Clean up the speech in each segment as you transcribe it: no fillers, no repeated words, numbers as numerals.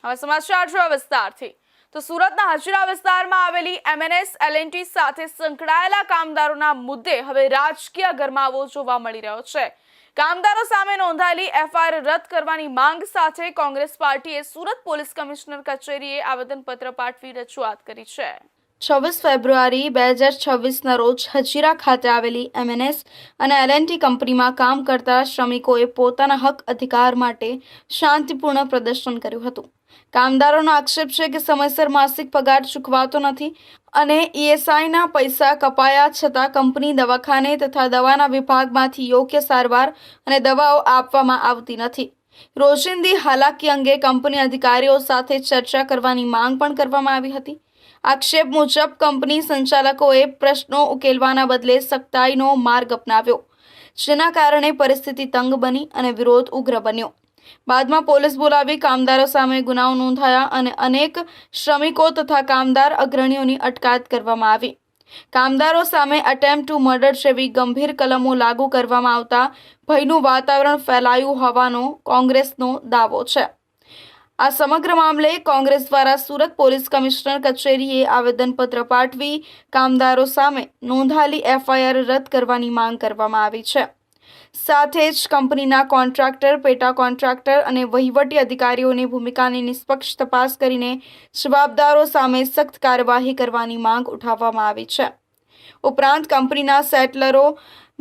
હવે સમાચાર જોવા વિસ્તારથી તો સુરતના હજીરા વિસ્તારમાં આવેલી એમએનએસ એલએનટી સાથે સંકળાયેલા કામદારોના મુદ્દે હવે રાજકીય ગરમાવો જોવા મળી રહ્યો છે। કામદારો સામે નોંધાયેલી એફઆઈઆર રદ કરવાની માંગ સાથે કોંગ્રેસ પાર્ટીએ સુરત પોલીસ કમિશનર કચેરીએ આવેદનપત્ર પાઠવી રજૂઆત કરી છે। 26 ફેબ્રુઆરી 2026ના રોજ હજીરા ખાતે આવેલી એમએનએસ અને એલએનટી કંપનીમાં કામ કરતા શ્રમિકોએ પોતાના હક અધિકાર માટે શાંતિપૂર્ણ પ્રદર્શન કર્યું હતું। કામદારોનો આક્ષેપ છે કે સમયસર માસિક પગાર ચૂકવાતો નથી અને ઈએસઆઈના પૈસા કપાયા છતાં કંપની દવાખાને તથા દવાના વિભાગમાંથી યોગ્ય સારવાર અને દવાઓ આપવામાં આવતી નથી। રોજિંદી હાલાકી અંગે કંપની અધિકારીઓ સાથે ચર્ચા કરવાની માંગ પણ કરવામાં આવી હતી। આક્ષેપ મુજબ કંપની સંચાલકોએ પ્રશ્નો ઉકેલવાના બદલે સખ્તાઈનો માર્ગ અપનાવ્યો, જેના કારણે પરિસ્થિતિ તંગ બની અને વિરોધ ઉગ્ર બન્યો। બાદમાં પોલીસ બોલાવી કામદારો સામે ગુનાઓ નોંધાયા અને અનેક શ્રમિકો તથા કામદાર અગ્રણીઓની અટકાયત કરવામાં આવી। કામદારો સામે અટેમ્પ્ટ ટુ મર્ડર જેવી ગંભીર કલમો લાગુ કરવામાં આવતા ભયનું વાતાવરણ ફેલાયું હોવાનો કોંગ્રેસનો દાવો છે। આ સમગ્ર મામલે કોંગ્રેસ દ્વારા સુરત પોલીસ કમિશનર કચેરીએ આવેદનપત્ર પાઠવી કામદારો સામે નોંધાયેલી એફઆઈઆર રદ કરવાની માંગ કરવામાં આવી છે। સાથે જ કંપનીના કોન્ટ્રાક્ટર, પેટા કોન્ટ્રાક્ટર અને વહીવટી અધિકારીઓની ભૂમિકાની નિષ્પક્ષ તપાસ કરીને જવાબદારો સામે સખ્ત કાર્યવાહી કરવાની માંગ ઉઠાવવામાં આવી છે। ઉપરાંત કંપનીના સેટલરો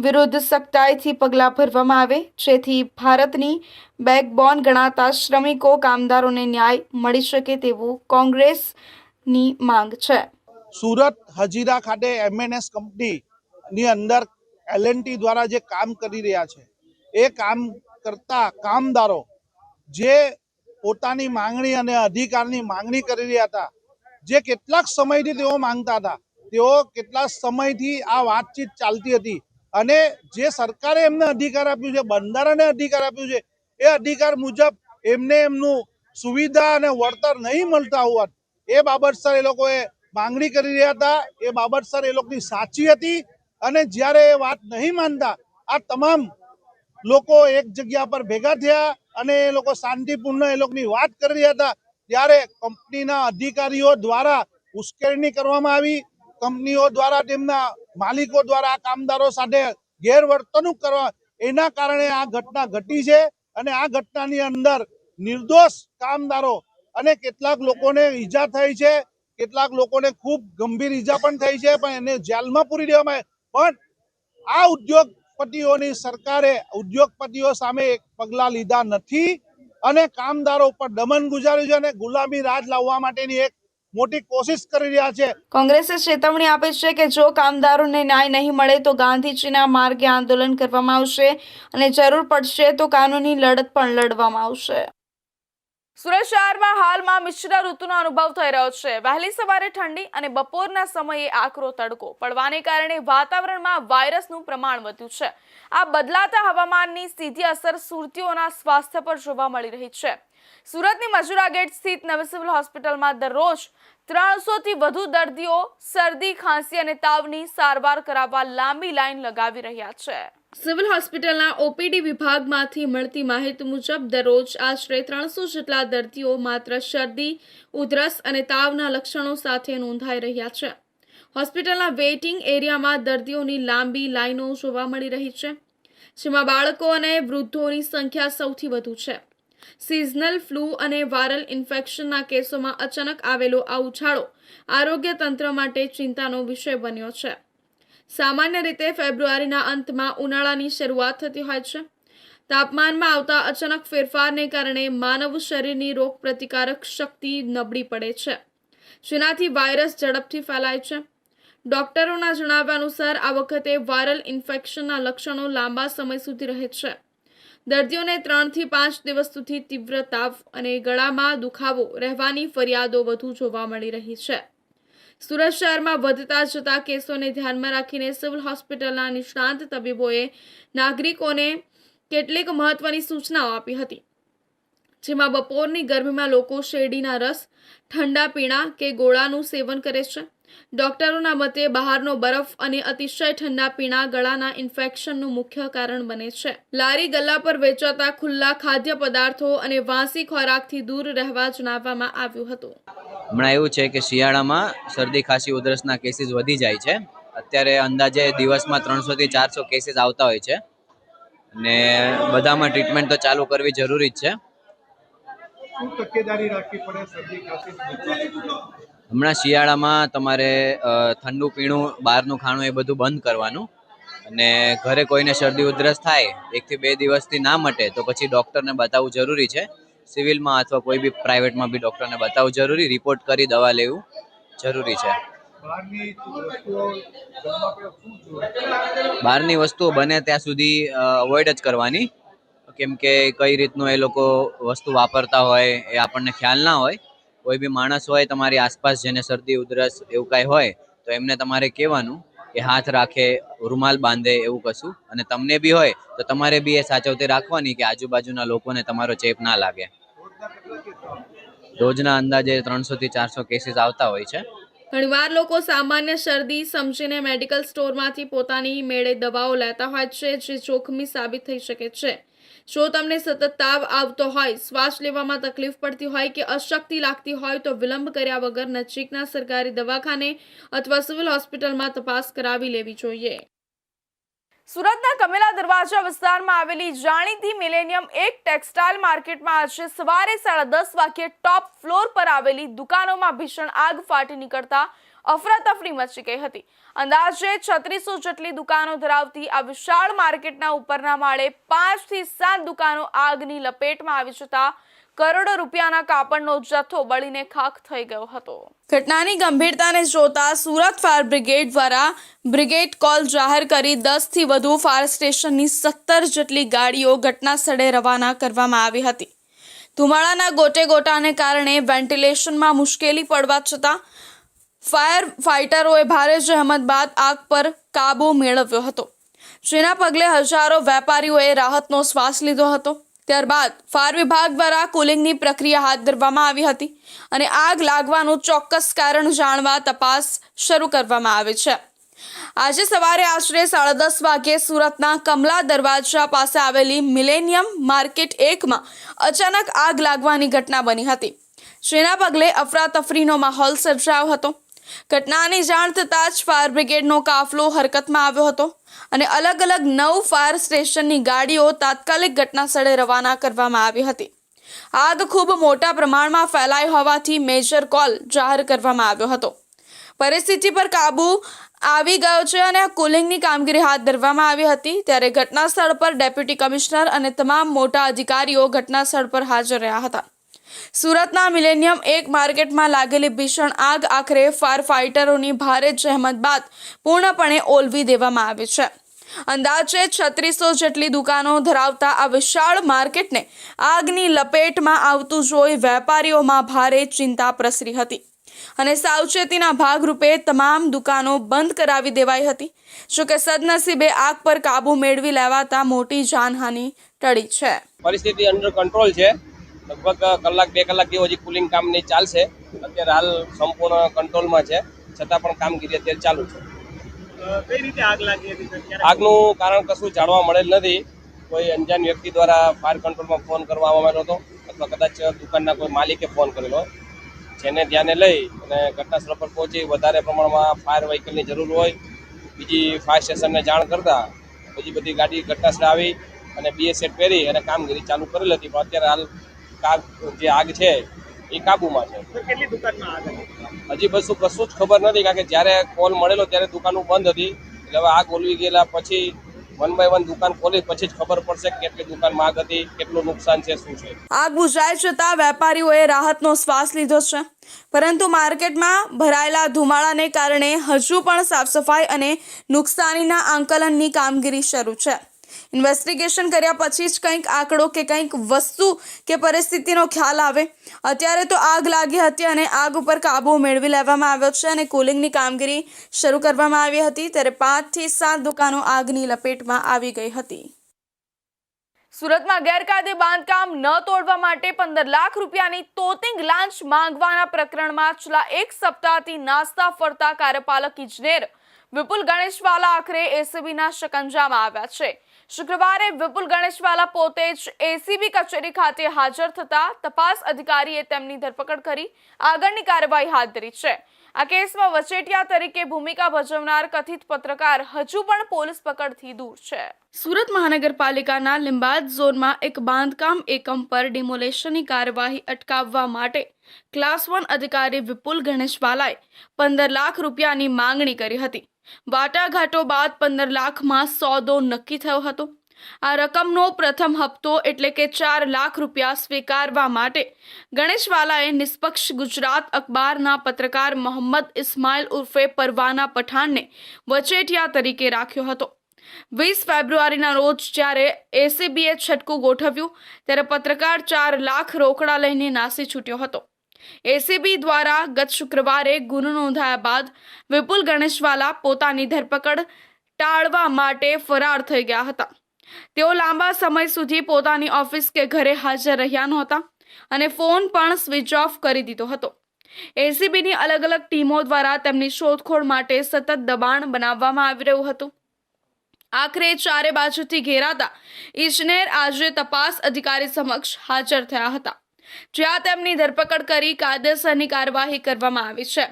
વિરુદ્ધ સખ્તાઈથી પગલાં ભરવામાં આવે, જેથી ભારતની બેકબોન ગણાતા શ્રમિકો કામદારોને ન્યાય મળી શકે તેવું કોંગ્રેસની માંગ છે। સુરત હજીરા ખાતે એમએનએસ કંપનીની અંદર એલએનટી દ્વારા જે કામ કરી રહ્યા છે એ કામ કરતા કામદારો જે પોતાની માંગણી અને અધિકારની માંગણી કરી રહ્યા હતા, જે કેટલાક સમયથી તેઓ માંગતા હતા, તેઓ કેટલાક સમયથી આ વાતચીત ચાલતી હતી અને જે સરકારે એમને અધિકાર આપ્યું છે, બંધારણે અધિકાર આપ્યું છે, એ અધિકાર મુજબ એમને એમનું સુવિધા અને વળતર નહીં મળતા હોવા એ બાબતસર એ લોકોએ માંગણી કરી રહ્યા હતા। એ બાબતસર એ લોકોની સાચી હતી અને જ્યારે એ વાત નહીં માનતા આ તમામ લોકો એક જગ્યા પર ભેગા થયા અને એ લોકો શાંતિપૂર્ણ એ લોકોની વાત કરી રહ્યા હતા, ત્યારે કંપનીના અધિકારીઓ દ્વારા ઉશ્કેરણી કરવામાં આવી। કંપનીઓ દ્વારા તેમના માલિકો દ્વારા આ કામદારો સાથે ગેરવર્તણૂક કરવા, એના કારણે આ ઘટના ઘટી છે અને આ ઘટનાની અંદર નિર્દોષ કામદારો અને કેટલાક લોકોને ઈજા થઈ છે, કેટલાક લોકોને ખૂબ ગંભીર ઈજા પણ થઈ છે, પણ એને જેલમાં પૂરી દેવામાં આવે। પણ આ ઉદ્યોગપતિઓની સરકારે ઉદ્યોગપતિઓ સામે પગલાં લીધા નથી અને કામદારો ઉપર દમન ગુજાર્યું છે અને ગુલામી રાજ લાવવા માટેની એક મોટી કોશિશ કરી રહ્યા છે। કોંગ્રેસે ચેતવણી આપી છે કે જો કામદારોને ન્યાય નહીં મળે તો ગાંધીજીના માર્ગે આંદોલન કરવામાં આવશે અને જરૂર પડશે તો કાનૂની લડત પણ લડવામાં આવશે। સુરત શહેરમાં હાલમાં મિશ્ર ઋતુનો અનુભવ થઈ રહ્યો છે। વહેલી સવારે ઠંડી અને બપોરના સમયે આકરો તડકો પડવાને કારણે વાતાવરણમાં વાયરસનું પ્રમાણ વધ્યું છે। આ બદલાતા હવામાનની સીધી અસર સુરતીઓના સ્વાસ્થ્ય પર જોવા મળી રહી છે। સુરતની મજુરા ગેટ સ્થિત નવી સિવિલ હોસ્પિટલમાં દરરોજ 300થી વધુ દર્દીઓ શરદી, ખાંસી અને તાવની સારવાર કરાવવા લાંબી લાઈન લગાવી રહ્યા છે। સિવિલ હોસ્પિટલના ઓપીડી વિભાગમાંથી મળતી માહિતી મુજબ દરરોજ આશરે 300 જેટલા દર્દીઓ માત્ર શરદી, ઉધરસ અને તાવના લક્ષણો સાથે નોંધાઈ રહ્યા છે। હોસ્પિટલના વેઇટિંગ એરિયામાં દર્દીઓની લાંબી લાઈનો જોવા મળી રહી છે, જેમાં બાળકો અને વૃદ્ધોની સંખ્યા સૌથી વધુ છે। સિઝનલ ફ્લૂ અને વાયરલ ઇન્ફેક્શનના કેસોમાં અચાનક આવેલો આ ઉછાળો આરોગ્ય તંત્ર માટે ચિંતાનો વિષય બન્યો છે। સામાન્ય રીતે ફેબ્રુઆરીના અંતમાં ઉનાળાની શરૂઆત થતી હોય છે। તાપમાનમાં આવતા અચાનક ફેરફારને કારણે માનવ શરીરની રોગપ્રતિકારક શક્તિ નબળી પડે છે, જેનાથી વાયરસ ઝડપથી ફેલાય છે। ડોક્ટરોના જણાવ્યા અનુસાર આ વખતે વાયરલ ઇન્ફેક્શનના લક્ષણો લાંબા સમય સુધી રહે છે। દર્દીઓને 3 થી 5 દિવસ સુધી તીવ્ર તાવ અને ગળામાં દુખાવો રહેવાની ફરિયાદો વધુ જોવા મળી રહી છે। સુરત શહેરમાં વધતા જતા કેસોને ધ્યાનમાં રાખીને સિવિલ હોસ્પિટલના નિષ્ણાંત તબીબોએ નાગરિકોને કેટલીક મહત્વની સૂચનાઓ આપી હતી, જેમાં બપોરની ગરમીમાં લોકો શેરડીના રસ, ઠંડા પીણા કે ગોળાનું સેવન કરે છે. ડોક્ટરોના મતે બહારનો બરફ અને અતિશય ઠંડા પીણા ગળાના ઇન્ફેક્શનનું મુખ્ય કારણ બને છે. લારી ગલ્લા પર વેચાતા ખુલ્લા ખાદ્ય પદાર્થો અને વાસી ખોરાકથી દૂર રહેવા જણાવવામાં આવ્યું હતું. હમણાં એવું છે કે શિયાળામાં શરદી ખાંસી ઉધરસના કેસીસ વધી જાય છે. અત્યારે અંદાજે દિવસમાં 300 થી 400 કેસીસ આવતા હોય છે અને બધામાં ટ્રીટમેન્ટ તો ચાલુ કરવી જરૂરી જ છે. શું તકેદારી રાખવી પડે શરદી ખાંસી? હમણાં શિયાળામાં તમારે ઠંડુ પીણું, બહારનું ખાણું એ બધું બંધ કરવાનું અને ઘરે કોઈને શરદી ઉધરસ થાય 1 થી 2 દિવસથી ના મટે તો પછી ડૉક્ટરને બતાવવું જરૂરી છે. સિવિલમાં અથવા કોઈ બી પ્રાઇવેટમાં બી ડૉક્ટરને બતાવવું જરૂરી, રિપોર્ટ કરી દવા લેવું જરૂરી છે. બહારની વસ્તુઓ બને ત્યાં સુધી અવોઇડ જ કરવાની, કેમ કે કઈ રીતનું એ લોકો વસ્તુ વાપરતા હોય એ આપણને ખ્યાલ ના હોય. કોઈ બી માણસ હોય તમારી આસપાસ જેને શરદી ઉધરસ એવું કાંઈ હોય તો એમને તમારે કહેવાનું કે હાથ રાખે, રૂમાલ બાંધે એવું કશું. અને તમને બી હોય તો તમારે બી એ સાચવતી રાખવાની કે આજુબાજુના લોકોને તમારો ચેપ ના લાગે. રોજના અંદાજે 300 થી 400 કેસીસ આવતા હોય છે. ઘણીવાર લોકો સામાન્ય શરદી સમજીને મેડિકલ સ્ટોરમાંથી પોતાની મેળે દવાઓ લેતા હોય છે, જે જોખમી સાબિત થઈ શકે છે. જો તમને સતત તાવ આવતો હોય, શ્વાસ લેવામાં તકલીફ પડતી હોય કે અશક્તિ લાગતી હોય તો વિલંબ કર્યા વગર નજીકના સરકારી દવાખાને અથવા સિવિલ હોસ્પિટલમાં તપાસ કરાવી લેવી જોઈએ. સુરતના કમેલા દરવાજા વિસ્તારમાં આવેલી જાણીતી મિલેનિયમ એક ટેક્સટાઇલ માર્કેટમાં આજે સવારે 10:30 વાગ્યે ટોપ ફ્લોર પર આવેલી દુકાનોમાં ભીષણ આગ ફાટી નીકળતા અફરાતફરી મચી ગઈ હતી. અંદાજે 3600 જેટલી દુકાનો ધરાવતી આ વિશાળ માર્કેટના ઉપરના માળે 5 થી 7 દુકાનો આગની લપેટમાં આવી જતા કરોડો રૂપિયાના કાપડનો જથ્થો બળીને ખાખ થઈ ગયો હતો. ઘટનાની ગંભીરતાને જોતા સુરત ફાયર બ્રિગેડ દ્વારા બ્રિગેડ કોલ જાહેર કરી 10 થી વધુ ફાયર સ્ટેશનની 17 જેટલી ગાડીઓ ઘટના સ્થળે રવાના કરવામાં આવી હતી. ધુમાડાના ગોટેગોટાને કારણે વેન્ટિલેશનમાં મુશ્કેલી પડવા છતાં ફાયર ફાઇટરોએ ભારે જહેમત બાદ આગ પર કાબુ મેળવ્યો હતો, જેના પગલે હજારો વેપારીઓએ રાહતનો શ્વાસ લીધો હતો. ત્યારબાદ ફાયર વિભાગ દ્વારા કુલિંગની પ્રક્રિયા હાથ ધરવામાં આવી હતી અને આગ લાગવાનું ચોક્કસ કારણ જાણવા તપાસ શરૂ કરવામાં આવી છે. આજે સવારે આશરે 10:30 વાગ્યે સુરતના કમલા દરવાજા પાસે આવેલી મિલેનિયમ માર્કેટ 1માં અચાનક આગ લાગવાની ઘટના બની હતી, જેના પગલે અફરાતફરીનો માહોલ સર્જાયો હતો. ઘટનાની જાણ થતાં જ ફાયર બ્રિગેડનો કાફલો હરકતમાં આવ્યો હતો અને અલગ અલગ 9 ફાયર સ્ટેશનની ગાડીઓ તાત્કાલિક ઘટના સ્થળે રવાના કરવામાં આવી હતી. આગ ખૂબ મોટા પ્રમાણમાં ફેલાઈ હોવાથી મેજર કોલ જાહેર કરવામાં આવ્યો હતો. પરિસ્થિતિ પર કાબુ આવી ગયો છે અને કુલિંગની કામગીરી હાથ ધરવામાં આવી હતી. ત્યારે ઘટના સ્થળ પર ડેપ્યુટી કમિશનર અને તમામ મોટા અધિકારીઓ ઘટના સ્થળ પર હાજર રહ્યા હતા. સુરતના મિલેનિયમ એક માર્કેટમાં લાગેલી ભીષણ આગ આખરે ફાયર ફાઇટરોની ભારે જહેમત બાદ પૂર્ણપણે ઓલવી દેવામાં આવી છે. અંદાજે 3600 જેટલી દુકાનો ધરાવતા આ વિશાળ માર્કેટને આગની લપેટમાં આવતું જોઈ વેપારીઓમાં ભારે ચિંતા પ્રસરી હતી અને સાવચેતીના ભાગરૂપે તમામ દુકાનો બંધ કરાવી દેવાઈ હતી. જોકે સદનસીબે આગ પર કાબુ મેળવી લેવાતા મોટી જાનહાનિ ટળી છે. પરિસ્થિતિ અંડર કંટ્રોલ છે. લગભગ કલાક 2 કલાક જેવો હજી કુલિંગ કામ નહીં ચાલશે. અત્યારે હાલ સંપૂર્ણ કંટ્રોલમાં છે, છતાં પણ કામગીરી અત્યારે ચાલુ છે. કઈ રીતે આગ લાગી હતી? આગનું કારણ કશું જાણવા મળેલ નથી. કોઈ અંજાન વ્યક્તિ દ્વારા ફાયર કંટ્રોલમાં ફોન કરવામાં આવ્યો હતો અથવા કદાચ દુકાનના કોઈ માલિકે ફોન કરેલો, જેને ધ્યાને લઈ અને ઘટના સ્થળ પર પહોંચી વધારે પ્રમાણમાં ફાયર વ્હીકલની જરૂર હોય બીજી ફાયર સ્ટેશનને જાણ કરતા બીજી બધી ગાડી ઘટના સ્થળે આવી અને BS સેટ પહેરી અને કામગીરી ચાલુ કરેલી હતી. પણ અત્યારે હાલ જે આગ છે એ કાબુમાં છે. કેટલી દુકાનમાં આગ હતી? હજી કશું જ ખબર નથી, કારણ કે જ્યારે કોલ મળેલો ત્યારે દુકાનો બંધ હતી. એટલે હવે આગ ઓલવી ગયેલા પછી 1 બાય 1 દુકાન ખોલી પછી જ ખબર પડશે કે કેટલી દુકાનમાં આગ હતી, કેટલું નુકસાન છે, શું છે. આગ બુઝાઈ જતા વેપારીઓએ રાહતનો શ્વાસ લીધો છે, પરંતુ માર્કેટમાં ભરાયેલા ધુમાડાને કારણે હજુ પણ સાફ સફાઈ અને નુકસાનીના આંકલનની કામગીરી શરૂ છે. ઇન્વેસ્ટિગેશન કર્યા પછી જ કંઈક આંકડો કે કંઈક વસ્તુ કે પરિસ્થિતિનો ખ્યાલ આવે. અત્યારે તો આગ લાગી હતી અને આગ ઉપર કાબુ મેળવી લેવામાં આવ્યો છે અને કુલિંગની કામગીરી શરૂ કરવામાં આવી હતી. ત્યારે 5 થી 7 દુકાનો આગની લપેટમાં આવી ગઈ હતી. સુરતમાં ગેરકાયદે બાંધકામ ન તોડવા માટે 15 લાખ રૂપિયાની તોતિંગ લાંચ માંગવાના પ્રકરણમાં છેલ્લા એક સપ્તાહથી નાસ્તા ફરતા કાર્યપાલક ઇજનેર વિપુલ ગણેશવાલા આખરે એસીબીના શકંજામાં આવ્યા છે. શુક્રવારે વિપુલ ગણેશવાલા પોતે જ એસીબી કચેરી ખાતે હાજર થતા તપાસ અધિકારીએ તેમની ધરપકડ કરી આગળની કાર્યવાહી હાથ ધરી છે. આ કેસમાં વચેટિયા તરીકે ભૂમિકા ભજવનાર કથિત પત્રકાર હજુ પણ પોલીસ પકડથી દૂર છે. સુરત મહાનગરપાલિકાના લિંબાયત ઝોનમાં એક બાંધકામ એકમ પર ડિમોલેશનની કાર્યવાહી અટકાવવા માટે ક્લાસ 1 અધિકારી વિપુલ ગણેશવાલાએ 15 લાખ રૂપિયાની માંગણી કરી હતી. વાટાઘાટો બાદ 15 લાખમાં સોદો નક્કી થયો હતો. આ રકમનો પ્રથમ હપ્તો એટલે કે 4 લાખ રૂપિયા સ્વીકારવા માટે ગણેશવાલાએ નિષ્પક્ષ ગુજરાત અખબારના પત્રકાર મોહમ્મદ ઇસ્માઇલ ઉર્ફે પરવાના પઠાણને વચેટિયા તરીકે રાખ્યો હતો. 20 ફેબ્રુઆરીના રોજ જ્યારે એસીબીએ છટકું ગોઠવ્યું ત્યારે પત્રકાર 4 લાખ રોકડા લઈને નાસી છૂટ્યો હતો. એસીબી દ્વારા ગત શુક્રવારે ગુનો નોંધાયા બાદ વિપુલ ગણેશવાલા પોતાની ધરપકડ ટાળવા માટે ફરાર થઈ ગયા હતા. તેઓ લાંબા સમય સુધી પોતાની ઓફિસ કે ઘરે હાજર રહ્યા નહોતા અને ફોન પણ સ્વિચ ઓફ કરી દીધો હતો. એસીબીની અલગ અલગ ટીમો દ્વારા તેમની શોધખોળ માટે સતત દબાણ બનાવવામાં આવી રહ્યું હતું. આખરે ચારે બાજુથી ઘેરાતા ઇજનેર આજે તપાસ અધિકારી સમક્ષ હાજર થયા હતા, જ્યાં તેમની ધરપકડ કરી કાયદેસરની કાર્યવાહી કરવામાં આવી છે.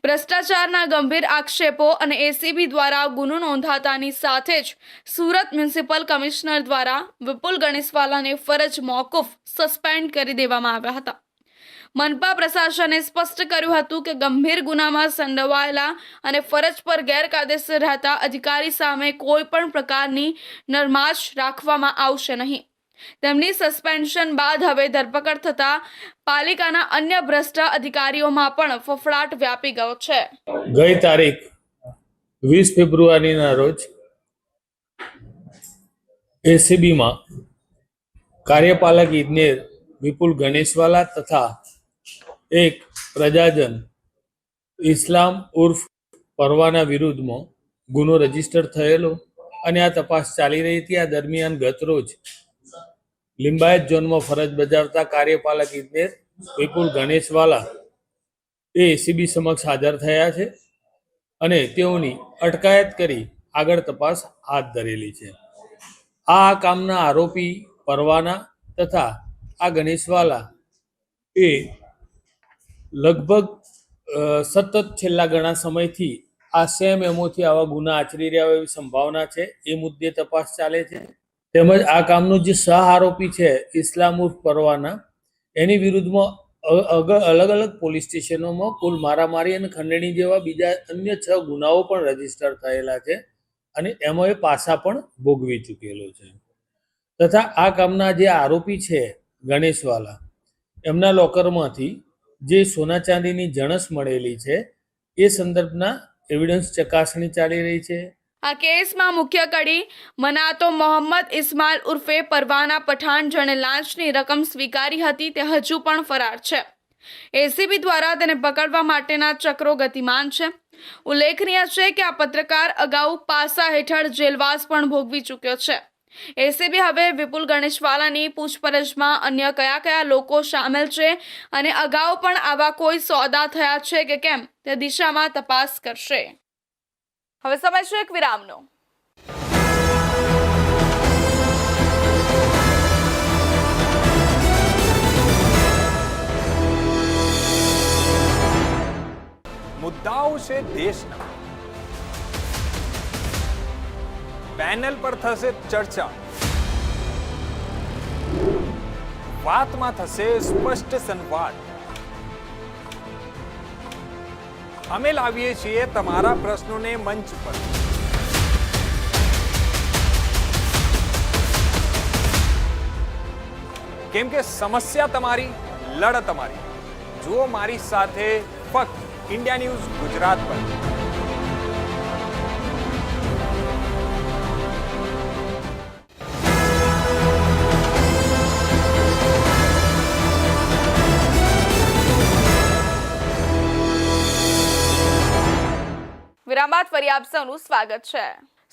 ભ્રષ્ટાચારના ગંભીર આક્ષેપો અને એસીબી દ્વારા ગુનો નોંધાતાની સાથે જ સુરત મ્યુનિસિપલ કમિશનર દ્વારા વિપુલ ગણેશવાલાને ફરજ મોકૂફ સસ્પેન્ડ કરી દેવામાં આવ્યા હતા. મનપા પ્રશાસને સ્પષ્ટ કર્યું હતું કે ગંભીર ગુનામાં સંડોવાયેલા અને ફરજ પર ગેરકાયદેસર રહેતા અધિકારી સામે કોઈ પણ પ્રકારની નરમાશ રાખવામાં આવશે નહીં. તેમની સસ્પેન્શન બાદ હવે ધરપકડ થતા પાલિકાના અન્ય ભ્રષ્ટ અધિકારીઓમાં પણ ફફડાટ વ્યાપી ગયો છે. ગઈ તારીખ 20 ફેબ્રુઆરીના રોજ એસીબીમાં કાર્યપાલક ઇજનેર વિપુલ ગણેશવાલા તથા એક પ્રજાજન ઇસ્લામ ઉર્ફ પરવાના વિરુદ્ધમાં ગુનો રજીસ્ટર થયેલો અને આ તપાસ ચાલી રહી હતી. આ દરમિયાન ગત રોજ લિંબાયત ઝોનમાં ફરજ બજાવતા કાર્યપાલક ઇજનેર વિપુલ ગણેશવાલા એ એસીબી સમક્ષ હાજર થયા છે અને તેઓની અટકાયત કરી આગળ તપાસ હાથ ધરેલી છે. આ કામના આરોપી પરવાના તથા આ ગણેશવાલા એ લગભગ સતત છેલ્લા ઘણા સમયથી આ સેમ એમોથી આવા ગુના આચરી રહ્યા હોય એવી સંભાવના છે. એ મુદ્દે તપાસ ચાલે છે. તેમજ આ કામનો જે સહ આરોપી છે ઇસ્લામ ઉર્ફ પરવાના, એની વિરુદ્ધમાં અલગ અલગ પોલીસ સ્ટેશનોમાં કુલ મારામારી અને ખંડણી જેવા બીજા અન્ય 6 ગુનાઓ પણ રજીસ્ટર થયેલા છે અને એમાં એ પાસા પણ ભોગવી ચૂકેલો છે. તથા આ કામના જે આરોપી છે ગણેશવાલા, એમના લોકરમાંથી જે સોના ચાંદીની જણસ મળેલી છે એ સંદર્ભના એવિડન્સ ચકાસણી ચાલી રહી છે. આ કેસમાં મુખ્ય કડી મનાતો મોહમ્મદ ઇસ્માઇલ ઉર્ફે પરવાના પઠાણ જેણે લાંચની રકમ સ્વીકારી હતી તે હજુ પણ ફરાર છે. એસીબી દ્વારા તેને પકડવા માટેના ચક્રો ગતિમાન છે. ઉલ્લેખનીય છે કે આ પત્રકાર અગાઉ પાસા હેઠળ જેલવાસ પણ ભોગવી ચૂક્યો છે. એસીબી હવે વિપુલ ગણેશવાલાની પૂછપરછમાં અન્ય કયા લોકો સામેલ છે અને અગાઉ પણ આવા કોઈ સોદા થયા છે કે કેમ તે દિશામાં તપાસ કરશે. હવે સમય છે એક વિરામનો. મુદ્દાઓ છે દેશના, પેનલ પર થશે ચર્ચા, વાતમાં થશે સ્પષ્ટ સંવાદ. અમે લાવીએ છીએ તમારા પ્રશ્નોને મંચ પર. કેમ કે સમસ્યા તમારી, લડત તમારી. જુઓ મારી સાથે ફક્ત ઇન્ડિયા ન્યૂઝ ગુજરાત પર. વિરામ બાદ ફરી આપ સૌનું સ્વાગત છે.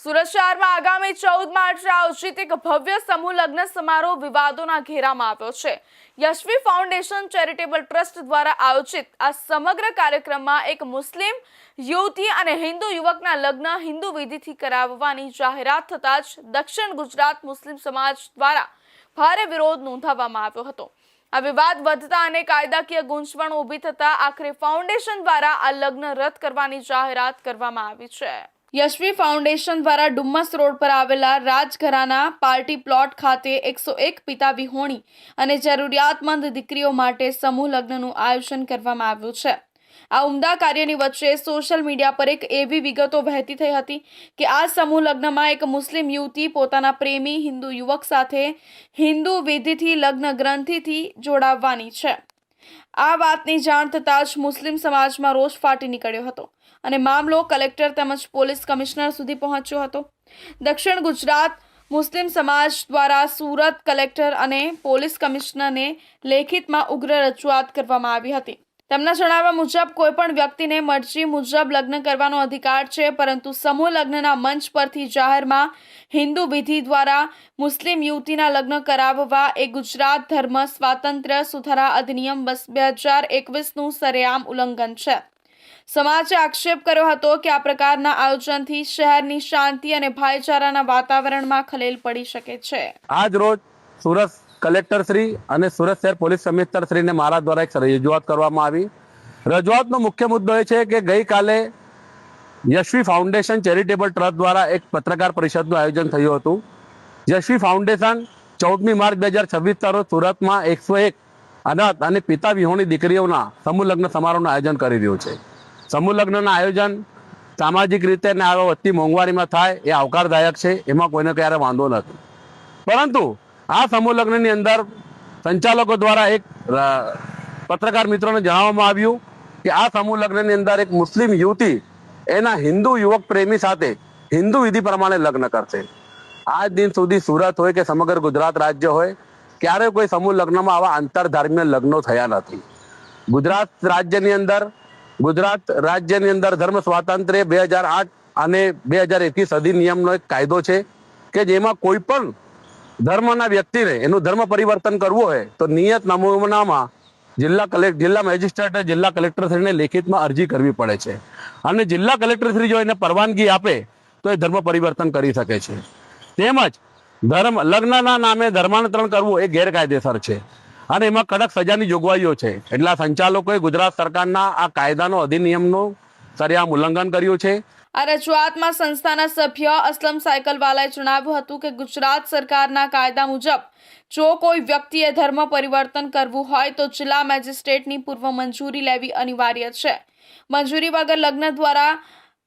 સુરત શહેરમાં આગામી 14 માર્ચે આયોજિત એક ભવ્ય સમૂહ લગ્ન સમારોહ વિવાદોના ઘેરામાં આવ્યો છે. યશવી ફાઉન્ડેશન ચેરિટેબલ ટ્રસ્ટ દ્વારા આયોજિત આ સમગ્ર કાર્યક્રમમાં એક મુસ્લિમ યુવતી અને હિન્દુ યુવકના લગ્ન હિન્દુ વિધિથી કરાવવાની જાહેરાત થતાં જ દક્ષિણ ગુજરાત મુસ્લિમ સમાજ દ્વારા ભારે વિરોધ નોંધાવવામાં આવ્યો હતો. આ વિવાદ વધતા અને કાયદાકીય ગૂંચવણ ઊભી થતા આખરે ફાઉન્ડેશન દ્વારા આ લગ્ન રદ કરવાની જાહેરાત કરવામાં આવી છે. યશવી ફાઉન્ડેશન દ્વારા ડુમ્મસ રોડ પર આવેલા રાજઘરાના પાર્ટી પ્લોટ ખાતે 101 પિતા વિહોણી અને જરૂરિયાતમંદ દીકરીઓ માટે સમૂહ લગ્નનું આયોજન કરવામાં આવ્યું છે. આ ઉમદા કાર્યની વચ્ચે સોશિયલ મીડિયા પર એક એવી વિગતો વહેતી થઈ હતી કે આ સમૂહ લગ્નમાં એક મુસ્લિમ યુવતી પોતાના પ્રેમી હિન્દુ યુવક સાથે હિન્દુ વિધિથી લગ્ન ગ્રંથિથી જોડાવવાની છે. આ વાતની જાણ થતાં જ મુસ્લિમ સમાજમાં રોષ ફાટી નીકળ્યો હતો અને મામલો કલેક્ટર તેમજ પોલીસ કમિશનર સુધી પહોંચ્યો હતો. દક્ષિણ ગુજરાત મુસ્લિમ સમાજ દ્વારા સુરત કલેક્ટર અને પોલીસ કમિશનરને લેખિતમાં ઉગ્ર રજૂઆત કરવામાં આવી હતી. તેમના જણાવ્યા મુજબ કોઈપણ વ્યક્તિને મરજી મુજબ લગ્ન કરવાનો અધિકાર છે, પરંતુ સમૂહ લગ્નના મંચ પરથી જાહેરમાં હિન્દુ વિધિ દ્વારા મુસ્લિમ યુવતીના લગ્ન કરાવવા એ ગુજરાત ધર્મ સ્વાતંત્ર્ય સુધારા અધિનિયમ 2021નું સરેઆમ ઉલ્લંઘન છે. સમાજે આક્ષેપ કર્યો હતો કે આ પ્રકારના આયોજનથી શહેરની શાંતિ અને ભાઈચારાના વાતાવરણમાં ખલેલ પડી શકે છે. આજ રોજ સુરત કલેક્ટર શ્રી અને સુરત શહેર પોલીસ કમિશનર શ્રીને મારા દ્વારા એક રજૂઆત કરવામાં આવી. રજૂઆતનો મુખ્ય મુદ્દો એ છે કે ગઈકાલે યશવી ફાઉન્ડેશન ચેરિટેબલ ટ્રસ્ટ દ્વારા એક પત્રકાર પરિષદનું આયોજન થયું હતું. યશવી ફાઉન્ડેશન 14 માર્ચ 2026 રોજ સુરતમાં 101 અનાથ અને પિતા વિહોણી દીકરીઓના સમૂહ લગ્ન સમારોહનું આયોજન કરી રહ્યું છે. સમૂહ લગ્નના આયોજન સામાજિક રીતે ને આવા વધતી મોંઘવારીમાં થાય એ આવકારદાયક છે, એમાં કોઈને ક્યારે વાંધો નથી. પરંતુ આ સમૂહ લગ્નની અંદર સંચાલકો દ્વારા એક પત્રકાર મિત્રોને જણાવવામાં આવ્યું કે આ સમૂહ લગ્નની અંદર એક મુસ્લિમ યુવતી એના હિન્દુ યુવક પ્રેમી સાથે હિન્દુ વિધિ પ્રમાણે લગ્ન કરશે. આજ દિન સુધી સુરત હોય કે સમગ્ર ગુજરાત રાજ્ય હોય, ક્યારેય કોઈ સમૂહ લગ્નમાં આવા આંતરધાર્મીય લગ્નો થયા નથી. ગુજરાત રાજ્યની અંદર ધર્મ સ્વાતંત્ર્ય 2008 અને 2021 અધિનિયમનો એક કાયદો છે કે જેમાં કોઈ પણ ધર્મના વ્યક્તિને એનું ધર્મ પરિવર્તન કરવું હોય તો નિયત નમૂનામાં જિલ્લા મેજિસ્ટ્રેટ જિલ્લા કલેક્ટરશ્રીને લેખિતમાં અરજી કરવી પડે છે અને જિલ્લા કલેક્ટરશ્રી જો એને પરવાનગી આપે તો એ ધર્મ પરિવર્તન કરી શકે છે. તેમજ લગ્નના નામે ધર્માંતરણ કરવું એ ગેરકાયદેસર છે અને એમાં કડક સજાની જોગવાઈઓ છે. એટલે સંચાલકોએ ગુજરાત સરકારના આ કાયદાનો અધિનિયમનું સરેઆમ ઉલ્લંઘન કર્યું છે. આ રજૂઆતમાં સંસ્થાના સભ્ય અસલમ સાયકલવાલાએ જણાવ્યું હતું કે ગુજરાત સરકારના કાયદા મુજબ જો કોઈ વ્યક્તિએ ધર્મ પરિવર્તન કરવું હોય તો જિલ્લા મેજિસ્ટ્રેટની પૂર્વ મંજૂરી લેવી અનિવાર્ય છે. મંજૂરી વગર લગ્ન દ્વારા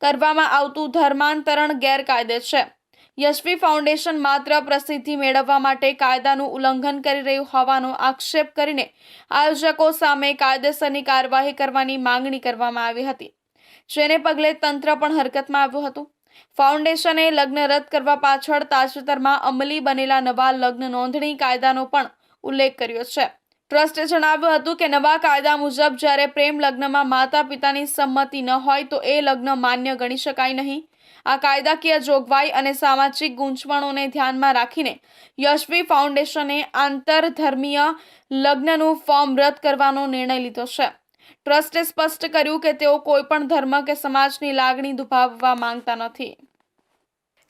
કરવામાં આવતું ધર્માંતરણ ગેરકાયદે છે. યશવી ફાઉન્ડેશન માત્ર પ્રસિદ્ધિ મેળવવા માટે કાયદાનું ઉલ્લંઘન કરી રહ્યું હોવાનો આક્ષેપ કરીને આયોજકો સામે કાયદેસરની કાર્યવાહી કરવાની માંગણી કરવામાં આવી હતી, જેને પગલે તંત્ર પણ હરકતમાં આવ્યું હતું. ફાઉન્ડેશને લગ્ન રદ કરવા પાછળ તાજેતરમાં અમલી બનેલા નવા લગ્ન નોંધણી કાયદાનો પણ ઉલ્લેખ કર્યો છે. ટ્રસ્ટે જણાવ્યું હતું કે નવા કાયદા મુજબ જ્યારે પ્રેમ લગ્નમાં માતા પિતાની સંમતિ ન હોય તો એ લગ્ન માન્ય ગણી શકાય નહીં. આ કાયદાકીય જોગવાઈ અને સામાજિક ગૂંચવણોને ધ્યાનમાં રાખીને યશવી ફાઉન્ડેશને આંતરધર્મીય લગ્નનું ફોર્મ રદ કરવાનો નિર્ણય લીધો છે. ટ્રસ્ટે સ્પષ્ટ કર્યું કે તેઓ કોઈપણ ધર્મ કે સમાજની લાગણી દુભાવવા માંગતા નથી.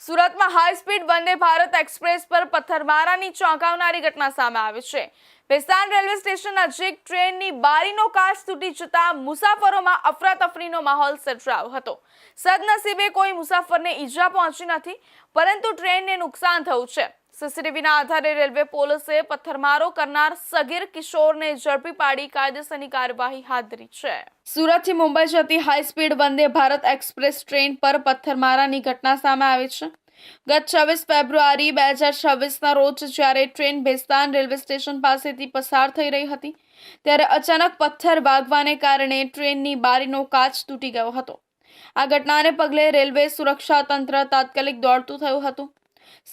સુરતમાં high speed Vande Bharat express પર પથ્થરમારાની ચોંકાવનારી ઘટના સામે આવી છે. ભેસ્તાન રેલવે સ્ટેશન નજીક ટ્રેનની બારીનો કાચ તૂટી જતા મુસાફરોમાં અફરાતફરીનો માહોલ સર્જાયો હતો. સદનસીબે કોઈ મુસાફરને ઈજા પહોંચી નથી, પરંતુ ટ્રેનને નુકસાન થયું છે. સીસીટીવીના આધારે રેલવે પોલીસે પથ્થરમારો કરનાર સગીર કિશોરને ઝડપી પાડી કાયદેસરની કાર્યવાહી હાથ ધરી છે. સુરતથી મુંબઈ જતી high speed Vande Bharat express train પર પથ્થરમારાની ઘટના સામે આવી છે. ગત 26 ફેબ્રુઆરી 2026ના રોજ જ્યારે ટ્રેન ભેસ્તાન રેલવે સ્ટેશન પાસેથી પસાર થઈ રહી હતી ત્યારે અચાનક પથ્થર વાગવાને કારણે ટ્રેનની બારીનો કાચ તૂટી ગયો હતો. આ ઘટનાને પગલે રેલવે સુરક્ષા તંત્ર તાત્કાલિક દોડતું થયું હતું.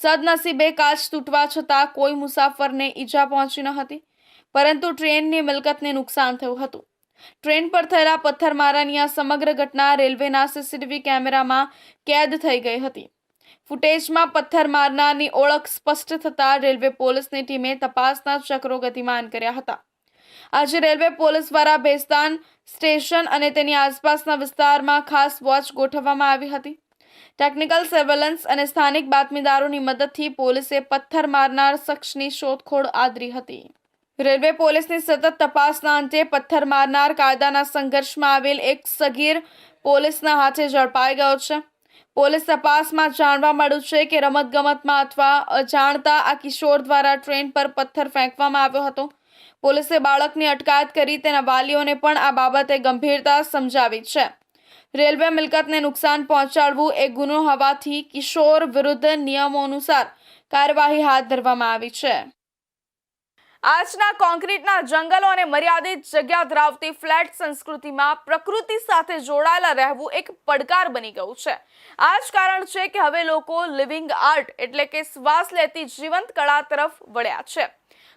સદનસીબે કાચ તૂટવા છતાં કોઈ મુસાફરને ઈજા પહોંચી ન હતી, પરંતુ ટ્રેનની મિલકતને નુકસાન થયું હતું. ટ્રેન પર થયેલા પથ્થરમારાની આ સમગ્ર ઘટના રેલવેના સીસીટીવી કેમેરામાં કેદ થઈ ગઈ હતી. ફૂટેજમાં પથ્થર મારનારની ઓળખ સ્પષ્ટ થતાં રેલવે પોલીસની ટીમે તપાસના ચક્રો ગતિમાન કર્યા હતા. આજે રેલવે પોલીસ દ્વારા ભેસ્તાન સ્ટેશન અને તેની આસપાસના વિસ્તારમાં ખાસ વોચ ગોઠવવામાં આવી હતી. ટેકનિકલ સર્વેલન્સ અને સ્થાનિક બાતમીદારોની મદદથી પોલીસે પથ્થર મારનાર શખ્સની શોધખોળ આદરી હતી. રેલવે પોલીસની સતત તપાસના અંતે પથ્થર મારનાર કાયદાના સંઘર્ષમાં આવેલ એક સગીર પોલીસના હાથે ઝડપાઈ ગયો છે. પોલીસ તપાસમાં જાણવા મળ્યું છે કે રમતગમતમાં અથવા અજાણતા આ કિશોર દ્વારા ટ્રેન પર પથ્થર ફેંકવામાં આવ્યો હતો. પોલીસે બાળકની અટકાયત કરી તેના વાલીઓને પણ આ બાબતે ગંભીરતા સમજાવી છે. રેલવે મિલકતને નુકસાન પહોંચાડવું એ ગુનો હોવાથી કિશોર વિરુદ્ધ નિયમો અનુસાર કાર્યવાહી હાથ ધરવામાં આવી છે. આજના કોન્ક્રીટના જંગલો અને મર્યાદિત જગ્યા ધરાવતી ફ્લેટ સંસ્કૃતિમાં પ્રકૃતિ સાથે જોડાયેલા રહેવું એક પડકાર બની ગયું છે. આ જ કારણ છે કે હવે લોકો લિવિંગ આર્ટ એટલે કે શ્વાસ લેતી જીવંત કળા તરફ વળ્યા છે.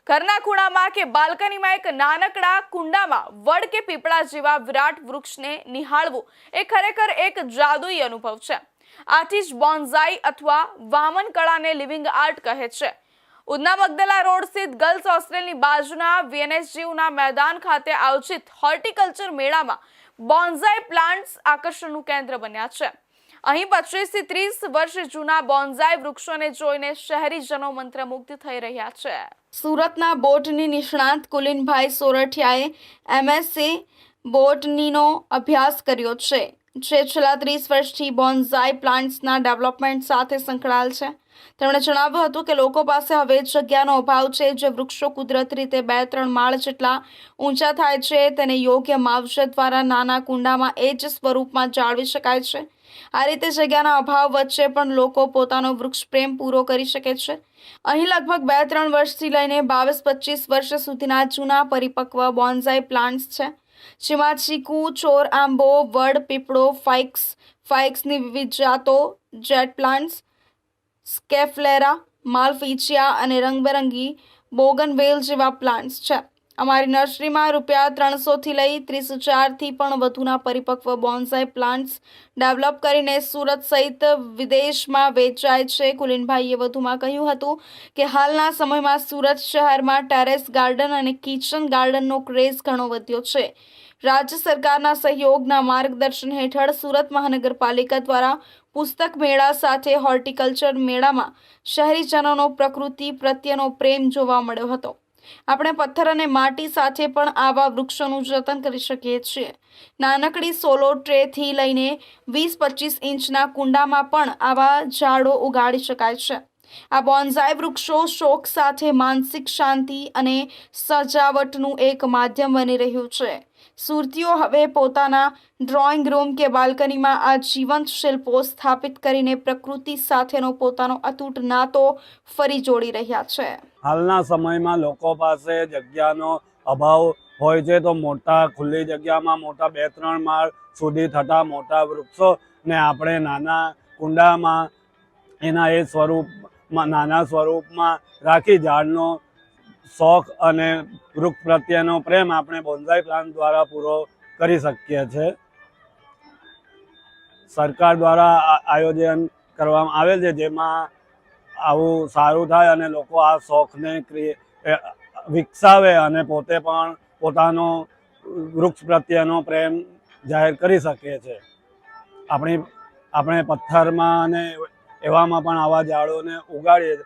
ઘરના ખૂણામાં કે બાલ્કનીમાં એક નાનકડા કુંડામાં વડ કે પીપળા જેવા વિરાટ વૃક્ષને નિહાળવું એ ખરેખર એક જાદુઈ અનુભવ છે. આથી જ બોન્ઝાઈ અથવા વામન કળાને લિવિંગ આર્ટ કહે છે. ઉધના મગદલા રોડ સ્થિત ગર્લ્સ હોસ્ટેલની બાજુના VNSGUના મેદાન ખાતે આયોજિત હોર્ટિકલ્ચર મેળામાં બોન્ઝાઈ પ્લાન્ટ્સ આકર્ષણનું કેન્દ્ર બન્યા છે. અહીં 25 થી 30 વર્ષ જૂના બોન્ઝાઈ વૃક્ષોને જોઈને શહેરીજનો મંત્રમુગ્ધ થઈ રહ્યા છે. સુરતના બોટની નિષ્ણાત કુલીનભાઈ સોરઠિયાએ MSc બોટનીનો અભ્યાસ કર્યો છે, જે છેલ્લા 30 વર્ષથી બોન્ઝાઈ પ્લાન્ટ્સના ડેવલપમેન્ટ સાથે સંકળાયેલ છે. તેમણે જણાવ્યું હતું કે લોકો પાસે હવે જગ્યાનો અભાવ છે. જે વૃક્ષો કુદરતી રીતે 2-3 માળ જેટલા ઊંચા થાય છે તેને યોગ્ય માવજત દ્વારા નાના કુંડામાં એ જ સ્વરૂપમાં જાળવી શકાય છે. આ રીતે જગ્યાના અભાવ વચ્ચે પણ લોકો પોતાનો વૃક્ષ પ્રેમ પૂરો કરી શકે છે. અહીં લગભગ 2-3 વર્ષથી લઈને 22-25 વર્ષ સુધીના જૂના પરિપક્વ બોન્ઝાઈ પ્લાન્ટ્સ છે, જેમાં ચીકુ, ચોર આંબો, વડ, પીપળો, ફાઇક્સની વિવિધ જાતો, જેટ પ્લાન્ટ્સ, સ્કેફલેરા, માલફીચિયા અને રંગબેરંગી બોગનવેલ જેવા પ્લાન્ટ્સ છે. અમારી નર્સરીમાં ₹300 થી લઈ 30,000થી પણ વધુના પરિપક્વ બોન્ઝાઈ પ્લાન્ટ્સ ડેવલપ કરીને સુરત સહિત વિદેશમાં વેચાય છે. કુલીનભાઈએ વધુમાં કહ્યું હતું કે હાલના સમયમાં સુરત શહેરમાં ટેરેસ ગાર્ડન અને કિચન ગાર્ડનનો ક્રેઝ ઘણો વધ્યો છે. રાજ્ય સરકારના સહયોગના માર્ગદર્શન હેઠળ સુરત મહાનગરપાલિકા દ્વારા પુસ્તક મેળા સાથે હોર્ટિકલ્ચર મેળામાં શહેરીજનોનો પ્રકૃતિ પ્રત્યેનો પ્રેમ જોવા મળ્યો હતો. આપણે પથ્થર અને માટી સાથે પણ આવા વૃક્ષોનું જતન કરી શકીએ છીએ. નાનકડી સોલો ટ્રેથી લઈને 20-25 ઇંચના કુંડામાં પણ આવા ઝાડો ઉગાડી શકાય છે. આ બોન્ઝાઈ વૃક્ષો શોખ સાથે માનસિક શાંતિ અને સજાવટનું એક માધ્યમ બની રહ્યું છે. સુરતીઓ હવે પોતાના ડ્રોઈંગ રૂમ કે બાલ્કનીમાં આ જીવંત શિલ્પો સ્થાપિત કરીને પ્રકૃતિ સાથેનો પોતાનો અતૂટ નાતો ફરી જોડી રહ્યા છે. હાલના સમયમાં લોકો પાસે જગ્યાનો અભાવ હોય છે, તો મોટા ખુલ્લી જગ્યામાં મોટા 2-3 માળ સુધી થતા મોટા વૃક્ષો ને આપણે નાના કુંડામાં એના એ સ્વરૂપમાં નાના સ્વરૂપમાં રાખી ઝાડનો શોખ અને વૃક્ષ પ્રત્યેનો પ્રેમ આપણે બોન્ઝાઈ પ્લાન્ટ દ્વારા પૂરો કરી શકીએ છીએ. સરકાર દ્વારા આયોજન કરવામાં આવે છે, જેમાં આવું સારું થાય અને લોકો આ શોખને વિકસાવે અને પોતે પણ પોતાનો વૃક્ષ પ્રત્યેનો પ્રેમ જાહેર કરી શકે છે. આપણે પથ્થરમાં અને એવામાં પણ આવા ઝાડોને ઉગાડીએ.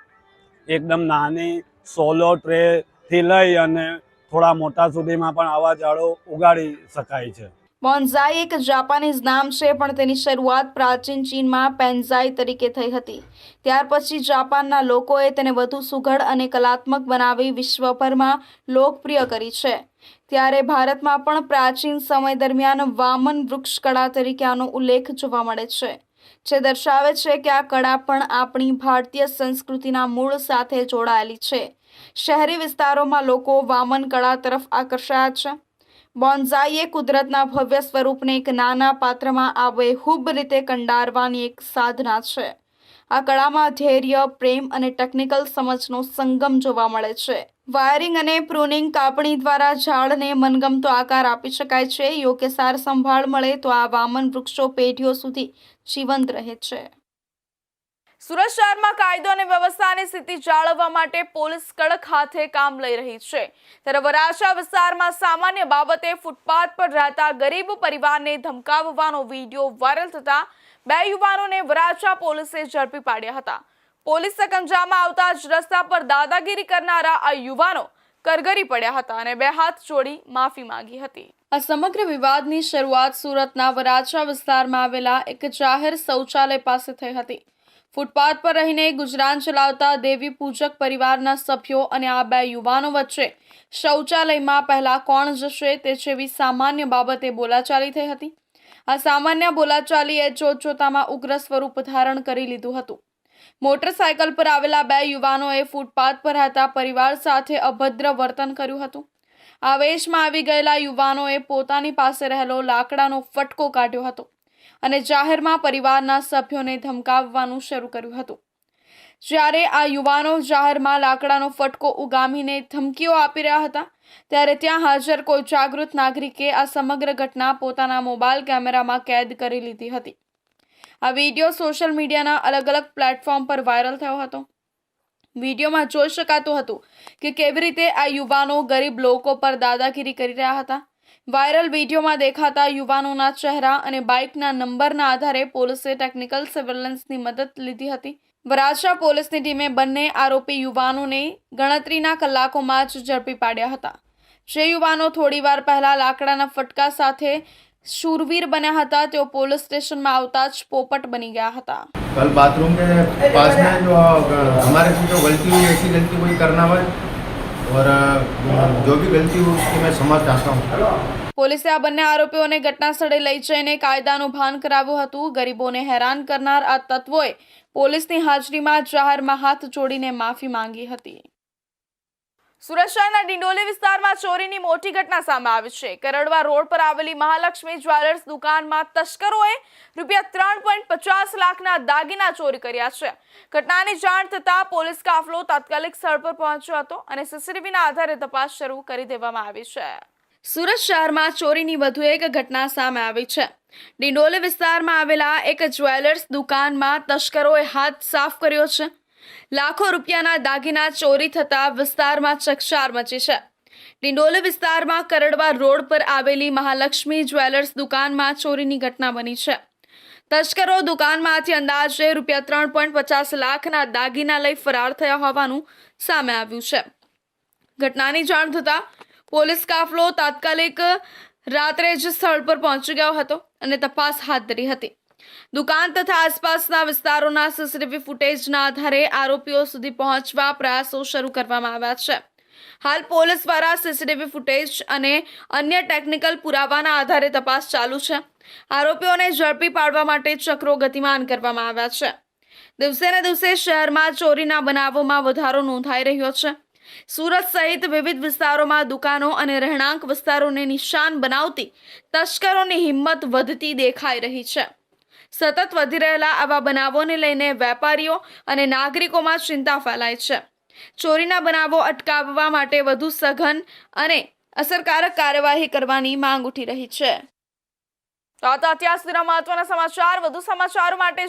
એકદમ નાની સોલો ટ્રેથી લઈ અને થોડા મોટા સુધીમાં પણ આવા ઝાડો ઉગાડી શકાય છે. બોન્ઝાઈ એક જાપાનીઝ નામ છે, પણ તેની શરૂઆત પ્રાચીન ચીનમાં પેન્ઝાઈ તરીકે થઈ હતી. ત્યાર પછી જાપાનના લોકોએ તેને વધુ સુઘડ અને કલાત્મક બનાવી વિશ્વભરમાં લોકપ્રિય કરી છે. ત્યારે ભારતમાં પણ પ્રાચીન સમય દરમિયાન વામન વૃક્ષ કળા તરીકે આનો ઉલ્લેખ જોવા મળે છે, જે દર્શાવે છે કે આ કળા પણ આપણી ભારતીય સંસ્કૃતિના મૂળ સાથે જોડાયેલી છે. શહેરી વિસ્તારોમાં લોકો વામન કળા તરફ આકર્ષાયા છે. બોન્ઝાઈ એ કુદરતના ભવ્ય સ્વરૂપને એક નાના પાત્રમાં આબેહૂબ રીતે કંડારવાની એક સાધના છે. આ કળામાં ધૈર્ય, પ્રેમ અને ટેકનિકલ સમજનો સંગમ જોવા મળે છે. વાયરિંગ અને પ્રુનિંગ કાપણી દ્વારા ઝાડને મનગમતો આકાર આપી શકાય છે. યોગ્ય સાર સંભાળ મળે તો આ વામન વૃક્ષો પેઢીઓ સુધી જીવંત રહે છે. સુરત શહેરમાં કાયદો અને વ્યવસ્થાની સ્થિતિ જાળવવા માટે પોલીસ કડક હાથે કામ લઈ રહી છે, ત્યારે વરાછા વિસ્તારમાં સામાન્ય બાબતે ફૂટપાથ પર રહેતા ગરીબ પરિવારને ધમકાવવાનો વિડીયો વાયરલ થતા 2 યુવાનોને વરાછા પોલીસે ઝડપી પાડ્યા હતા. પોલીસ સકંજામાં આવતા જ રસ્તા પર દાદાગીરી કરનારા આ યુવાનો કરગરી પડ્યા હતા અને 2 હાથ જોડી માફી માંગી હતી. આ સમગ્ર વિવાદની શરૂઆત સુરતના વરાછા વિસ્તારમાં આવેલા એક જાહેર શૌચાલય પાસે થઈ હતી. ફૂટપાથ પર રહીને ગુજરાન ચલાવતા દેવી પૂજક પરિવારના સભ્યો અને આ 2 યુવાનો વચ્ચે શૌચાલયમાં પહેલા કોણ જશે તે જેવી સામાન્ય બાબતે બોલાચાલી થઈ હતી. આ સામાન્ય બોલાચાલીએ જોતજોતામાં ઉગ્ર સ્વરૂપ ધારણ કરી લીધું હતું. મોટરસાયકલ પર આવેલા 2 યુવાનોએ ફૂટપાથ પર રહેતા પરિવાર સાથે અભદ્ર વર્તન કર્યું હતું. આવેશમાં આવી ગયેલા યુવાનોએ પોતાની પાસે રહેલો લાકડાનો ફટકો કાઢ્યો હતો અને જાહેરમાં પરિવારના સભ્યોને ધમકાવવાનું શરૂ કર્યું હતું. જ્યારે આ યુવાનો જાહેરમાં લાકડાનો ફટકો ઉગામીને ધમકીઓ આપી રહ્યા હતા, ત્યારે ત્યાં હાજર કોઈ જાગૃત નાગરિકે આ સમગ્ર ઘટના પોતાના મોબાઈલ કેમેરામાં કેદ કરી લીધી હતી. આ વિડીયો સોશિયલ મીડિયાના અલગ-અલગ પ્લેટફોર્મ પર વાયરલ થયો હતો. વિડીયોમાં જોઈ શકાતું હતું કે કેવી રીતે આ યુવાનો ગરીબ લોકો પર દાદાગીરી કરી રહ્યા હતા. વાયરલ વિડીયોમાં દેખાતા યુવાનોના ચહેરા અને બાઇકના નંબરના આધારે પોલીસે ટેકનિકલ સર્વેલન્સની મદદ લીધી હતી. વરાછા પોલીસની ટીમે બંને આરોપી યુવાનોને ગણતરીના કલાકોમાં જ ઝડપી પાડ્યા હતા. જે યુવાનો થોડીવાર પહેલા લાકડાના ફટકા સાથે शूरवीर बना था तो पुलिस स्टेशन में आवता ज पोपट बनी गया था. कल बाथरूम के पास में जो हमारे से जो गलती हुई ऐसी गलती कोई करना मत और जो भी गलती हुई उसकी मैं क्षमा चाहता हूँ. પોલીસે આ બંને આરોપીઓને ઘટના સ્થળે લઈ જઈને કાયદાનું ભાન કરાવ્યું હતું. ગરીબોને હેરાન કરનાર આ તત્વોએ પોલીસની હાજરીમાં જાહેરમાં હાથ જોડીને માફી માંગી હતી. સુરત શહેરના ડિંડોલી વિસ્તારમાં ચોરીની મોટી ઘટના સામે આવી છે. કરડવા રોડ પર આવેલી મહાલક્ષ્મી જ્વેલર્સ દુકાનમાં તસ્કરોએ ₹3.50 લાખના દાગીના ચોરી કર્યા છે. ઘટનાની જાણ થતાં પોલીસ કાફલો તાત્કાલિક સ્થળ પર પહોંચ્યો હતો અને સીસીટીવીના આધારે તપાસ શરૂ કરી દેવામાં આવી છે. સુરત શહેરમાં ચોરીની વધુ એક ઘટના સામે આવી છે. ડિંડોલી વિસ્તારમાં આવેલા એક જ્વેલર્સ દુકાનમાં તસ્કરોએ હાથ સાફ કર્યો છે. લાખો રૂપિયાના દાગીના ચોરી થતા વિસ્તારમાં ચકચાર મચી છે. ડિંડોલી વિસ્તારમાં કરડવા રોડ પર આવેલી મહાલક્ષ્મી જ્વેલર્સ દુકાનમાં ચોરીની ઘટના બની છે. તસ્કરો દુકાનમાંથી અંદાજે ₹3.50 લાખના દાગીના લઈ ફરાર થયા હોવાનું સામે આવ્યું છે. ઘટનાની જાણ થતાં પોલીસ કાફલો તાત્કાલિક રાત્રે જ સ્થળ પર પહોંચી ગયો હતો અને તપાસ હાથ ધરી હતી. દુકાન તથા આસપાસના વિસ્તારોના સીસીટીવી ફૂટેજના આધારે આરોપીઓ સુધી પહોંચવા પ્રયાસો શરૂ કરવામાં આવ્યા છે. હાલ પોલીસ દ્વારા સીસીટીવી ફૂટેજ અને અન્ય ટેકનિકલ પુરાવાના આધારે તપાસ ચાલુ છે. આરોપીઓને ઝડપી પાડવા માટે ચક્રો ગતિમાન કરવામાં આવ્યા છે. દિવસે ને દિવસે શહેરમાં ચોરીના બનાવોમાં વધારો નોંધાઈ રહ્યો છે. સુરત સહિત વિવિધ વિસ્તારોમાં દુકાનો અને રહેણાંક વિસ્તારોને નિશાન બનાવતી તસ્કરોની હિંમત વધતી દેખાઈ રહી છે. સતત વધી રહેલા આવા બનાવોને લઈને વેપારીઓ અને નાગરિકોમાં ચિંતા ફેલાય છે. ચોરીના બનાવો અટકાવવા માટે વધુ સઘન અને અસરકારક કાર્યવાહી કરવાની માંગ ઉઠી રહી છે. તો અત્યાર સુધીના મહત્વના સમાચાર. વધુ સમાચારો માટે